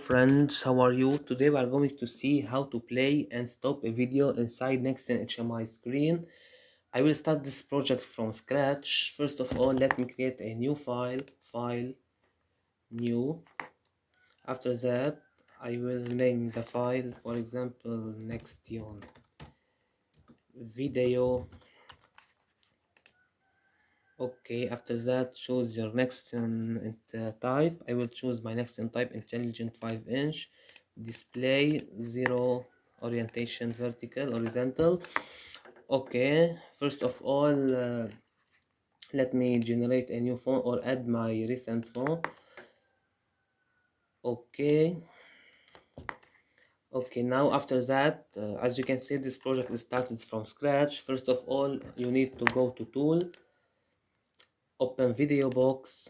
friends, how are you? Today we are going to see how to play and stop a video inside Nextion HMI Screen. I will start this project from scratch. First of all, let me create a new file, new. After that, I will name the file, for example, Nextion video. Okay, after that, choose your Nextion type. I will choose my Nextion type intelligent 5-inch. Display 0, orientation vertical, horizontal. Okay, first of all, let me generate a new font or add my recent font. Okay. Okay, now after that, as you can see, this project is started from scratch. First of all, you need to go to Tool, open Video Box.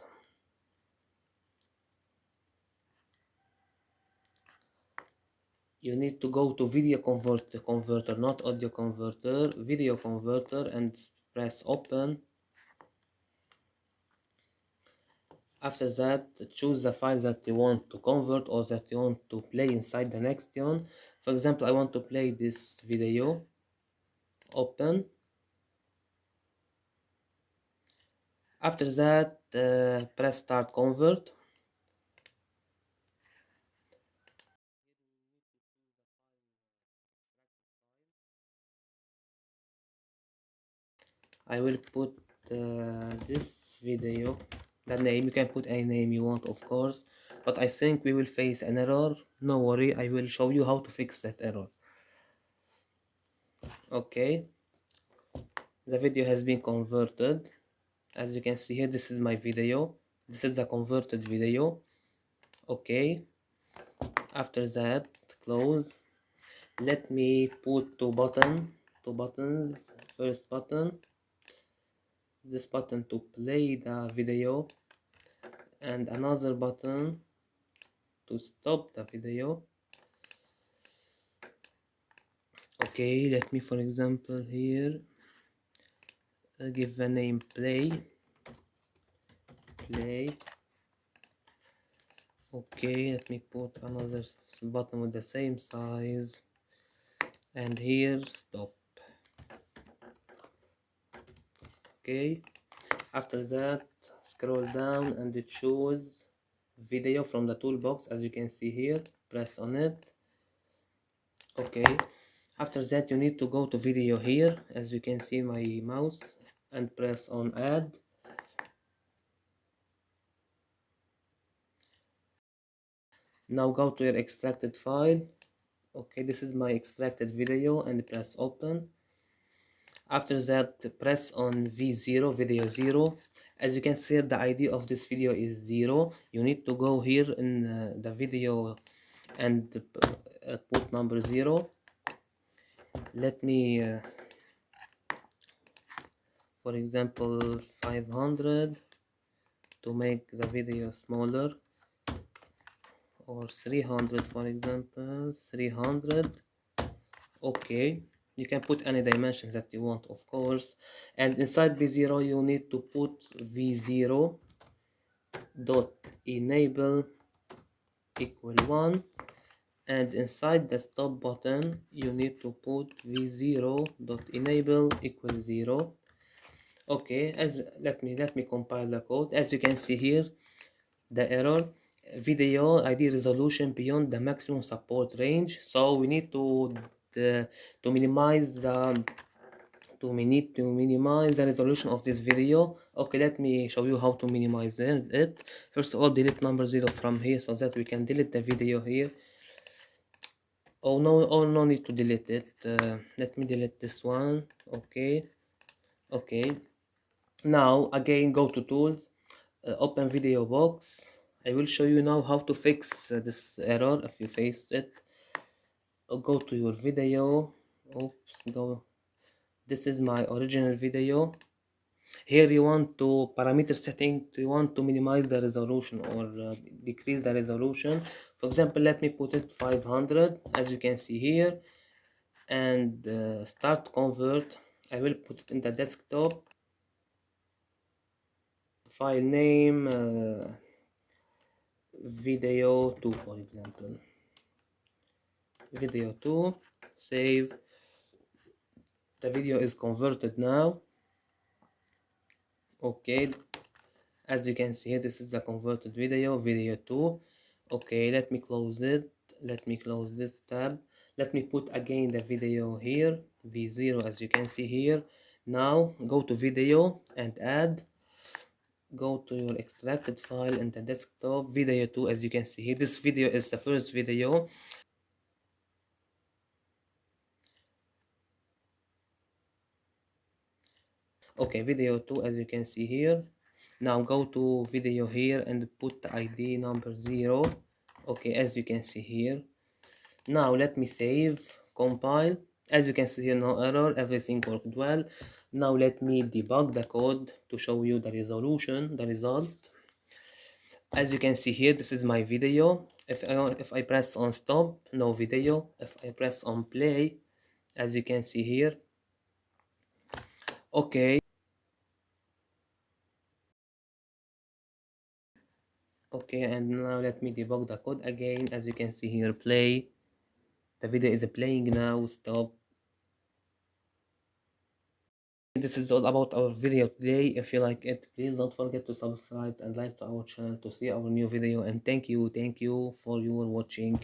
You need to go to video converter, not audio converter, video converter, and press open. After that, choose the file that you want to convert or that you want to play inside the Nextion. For example, I want to play this video. Open. After that, press start convert. I will put this video, the name. You can put any name you want, of course, but I think we will face an error. No worry, I will show you how to fix that error. Okay, the video has been converted. As you can see here, this is my video. This is the converted video. Okay, after that, close. Let me put two buttons. First button, this button to play the video, and another button to stop the video. Okay, let me, for example, here give the name play. Okay, let me put another button with the same size, and here stop. Okay, after that, scroll down and choose video from the toolbox. As you can see here, press on it. Okay, after that, you need to go to video here, as you can see my mouse, and press on add. Now go to your extracted file. Okay, this is my extracted video, and press open. After that, press on V0, video 0. As you can see, the ID of this video is 0. You need to go here in the video and put number 0. Let me, for example, 500 to make the video smaller, or 300, for example, 300. Okay, you can put any dimensions that you want, of course, and inside V0 you need to put V0 dot enable equal 1, and inside the stop button you need to put V0 dot enable equal 0. Okay, let me compile the code. As you can see here, the error, video ID resolution beyond the maximum support range. So we need to minimize the resolution of this video. Okay, let me show you how to minimize it. First of all, delete number 0 from here so that we can delete the video here. Oh no need to delete it. Let me delete this one. Okay, now again go to tools, open video box. I will show you now how to fix this error if you face it. Go to your video. This is my original video. Here you want to parameter setting, you want to minimize the resolution or decrease the resolution. For example, let me put it 500, as you can see here, and start convert. I will put it in the desktop. File name video 2, for example. Video 2, save. The video is converted now. Okay, as you can see, this is the converted video, video 2. Okay, let me close it. Let me close this tab. Let me put again the video here, v0, as you can see here. Now go to video and add. Go to your extracted file in the desktop, video 2, as you can see here. This video is the first video. Okay, video 2, as you can see here. Now go to video here and put the ID number 0. Okay, as you can see here. Now let me save, compile. As you can see here, no error, everything worked well. Now let me debug the code to show you the resolution, the result. As you can see here, this is my video. If I press on stop, no video. If I press on play, as you can see here, okay. Okay, and now let me debug the code again. As you can see here, play. The video is playing now, stop. This is all about our video today. If you like it, please don't forget to subscribe and like to our channel to see our new video. And thank you for your watching.